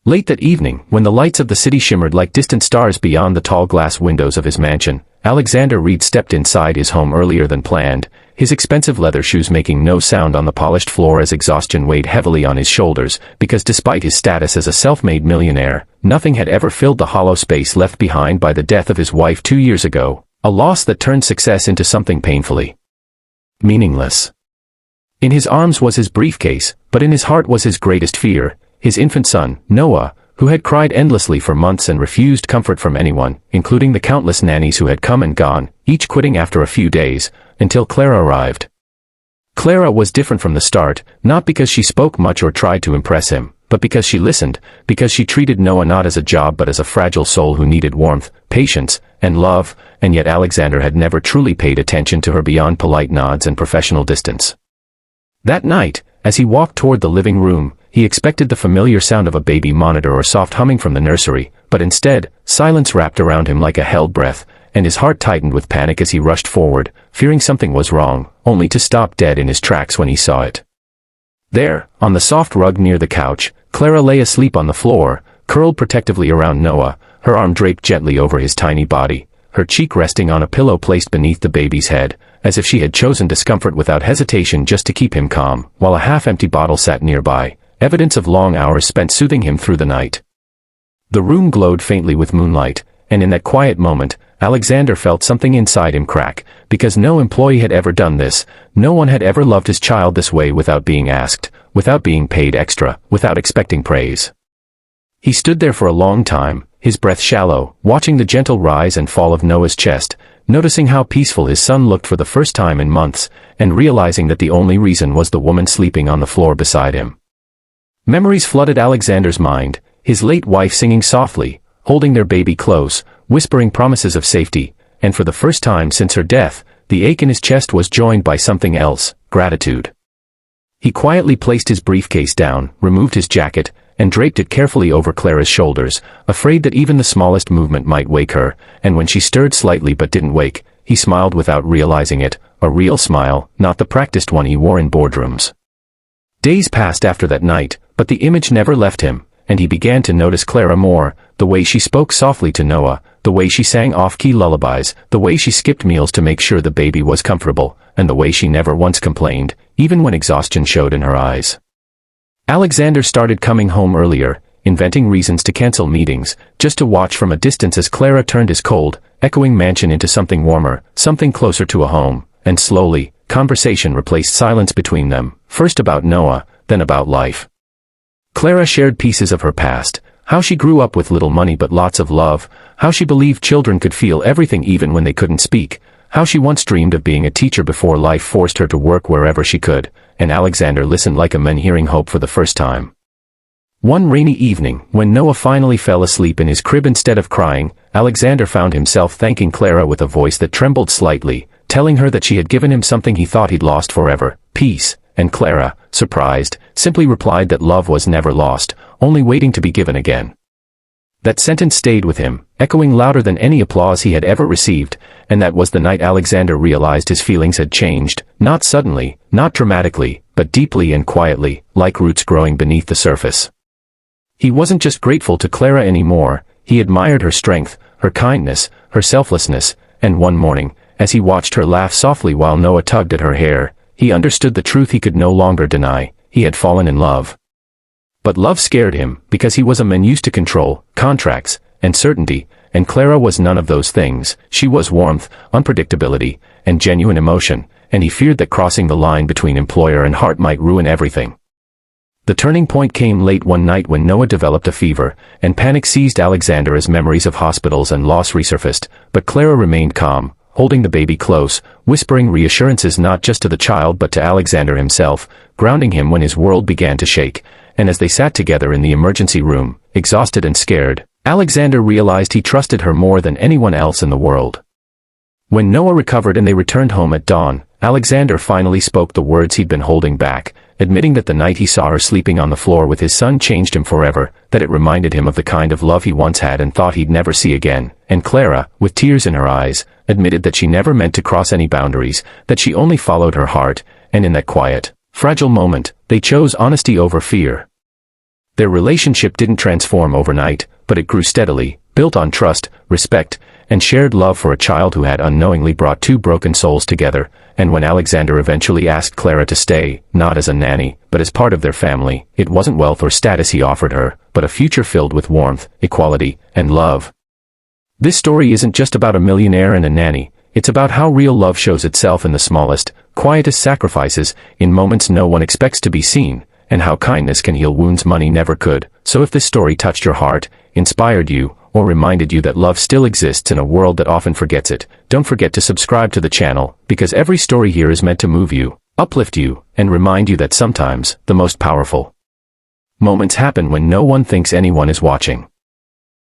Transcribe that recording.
Late that evening, when the lights of the city shimmered like distant stars beyond the tall glass windows of his mansion, Alexander Reed stepped inside his home earlier than planned, his expensive leather shoes making no sound on the polished floor as exhaustion weighed heavily on his shoulders, because despite his status as a self-made millionaire, nothing had ever filled the hollow space left behind by the death of his wife 2 years ago, a loss that turned success into something painfully meaningless. In his arms was his briefcase, but in his heart was his greatest fear, his infant son, Noah, who had cried endlessly for months and refused comfort from anyone, including the countless nannies who had come and gone, each quitting after a few days, until Clara arrived. Clara was different from the start, not because she spoke much or tried to impress him, but because she listened, because she treated Noah not as a job but as a fragile soul who needed warmth, patience, and love, and yet Alexander had never truly paid attention to her beyond polite nods and professional distance. That night, as he walked toward the living room, he expected the familiar sound of a baby monitor or soft humming from the nursery, but instead, silence wrapped around him like a held breath, and his heart tightened with panic as he rushed forward, fearing something was wrong, only to stop dead in his tracks when he saw it. There, on the soft rug near the couch, Clara lay asleep on the floor, curled protectively around Noah, her arm draped gently over his tiny body, her cheek resting on a pillow placed beneath the baby's head, as if she had chosen discomfort without hesitation just to keep him calm, while a half-empty bottle sat nearby, evidence of long hours spent soothing him through the night. The room glowed faintly with moonlight, and in that quiet moment, Alexander felt something inside him crack, because no employee had ever done this, no one had ever loved his child this way without being asked, without being paid extra, without expecting praise. He stood there for a long time, his breath shallow, watching the gentle rise and fall of Noah's chest, noticing how peaceful his son looked for the first time in months, and realizing that the only reason was the woman sleeping on the floor beside him. Memories flooded Alexander's mind, his late wife singing softly, holding their baby close, whispering promises of safety, and for the first time since her death, the ache in his chest was joined by something else, gratitude. He quietly placed his briefcase down, removed his jacket, and draped it carefully over Clara's shoulders, afraid that even the smallest movement might wake her, and when she stirred slightly but didn't wake, he smiled without realizing it, a real smile, not the practiced one he wore in boardrooms. Days passed after that night, but the image never left him, and he began to notice Clara more, the way she spoke softly to Noah, the way she sang off-key lullabies, the way she skipped meals to make sure the baby was comfortable, and the way she never once complained, even when exhaustion showed in her eyes. Alexander started coming home earlier, inventing reasons to cancel meetings, just to watch from a distance as Clara turned his cold, echoing mansion into something warmer, something closer to a home, and slowly, conversation replaced silence between them, first about Noah, then about life. Clara shared pieces of her past, how she grew up with little money but lots of love, how she believed children could feel everything even when they couldn't speak, how she once dreamed of being a teacher before life forced her to work wherever she could, and Alexander listened like a man hearing hope for the first time. One rainy evening, when Noah finally fell asleep in his crib instead of crying, Alexander found himself thanking Clara with a voice that trembled slightly, telling her that she had given him something he thought he'd lost forever, peace, and Clara, surprised, simply replied that love was never lost, only waiting to be given again. That sentence stayed with him, echoing louder than any applause he had ever received, and that was the night Alexander realized his feelings had changed, not suddenly, not dramatically, but deeply and quietly, like roots growing beneath the surface. He wasn't just grateful to Clara anymore, he admired her strength, her kindness, her selflessness, and one morning, as he watched her laugh softly while Noah tugged at her hair, he understood the truth he could no longer deny, he had fallen in love. But love scared him, because he was a man used to control, contracts, and certainty, and Clara was none of those things. She was warmth, unpredictability, and genuine emotion, and he feared that crossing the line between employer and heart might ruin everything. The turning point came late one night when Noah developed a fever, and panic seized Alexander as memories of hospitals and loss resurfaced, but Clara remained calm, holding the baby close, whispering reassurances not just to the child but to Alexander himself, grounding him when his world began to shake, and as they sat together in the emergency room, exhausted and scared, Alexander realized he trusted her more than anyone else in the world. When Noah recovered and they returned home at dawn, Alexander finally spoke the words he'd been holding back, admitting that the night he saw her sleeping on the floor with his son changed him forever, that it reminded him of the kind of love he once had and thought he'd never see again, and Clara, with tears in her eyes, admitted that she never meant to cross any boundaries, that she only followed her heart, and in that quiet, fragile moment, they chose honesty over fear. Their relationship didn't transform overnight, but it grew steadily, built on trust, respect, and shared love for a child who had unknowingly brought two broken souls together. And when Alexander eventually asked Clara to stay, not as a nanny, but as part of their family, it wasn't wealth or status he offered her, but a future filled with warmth, equality, and love. This story isn't just about a millionaire and a nanny. It's about how real love shows itself in the smallest, quietest sacrifices, in moments no one expects to be seen, and how kindness can heal wounds money never could. So if this story touched your heart, inspired you, or reminded you that love still exists in a world that often forgets it, don't forget to subscribe to the channel, because every story here is meant to move you, uplift you, and remind you that sometimes, the most powerful moments happen when no one thinks anyone is watching.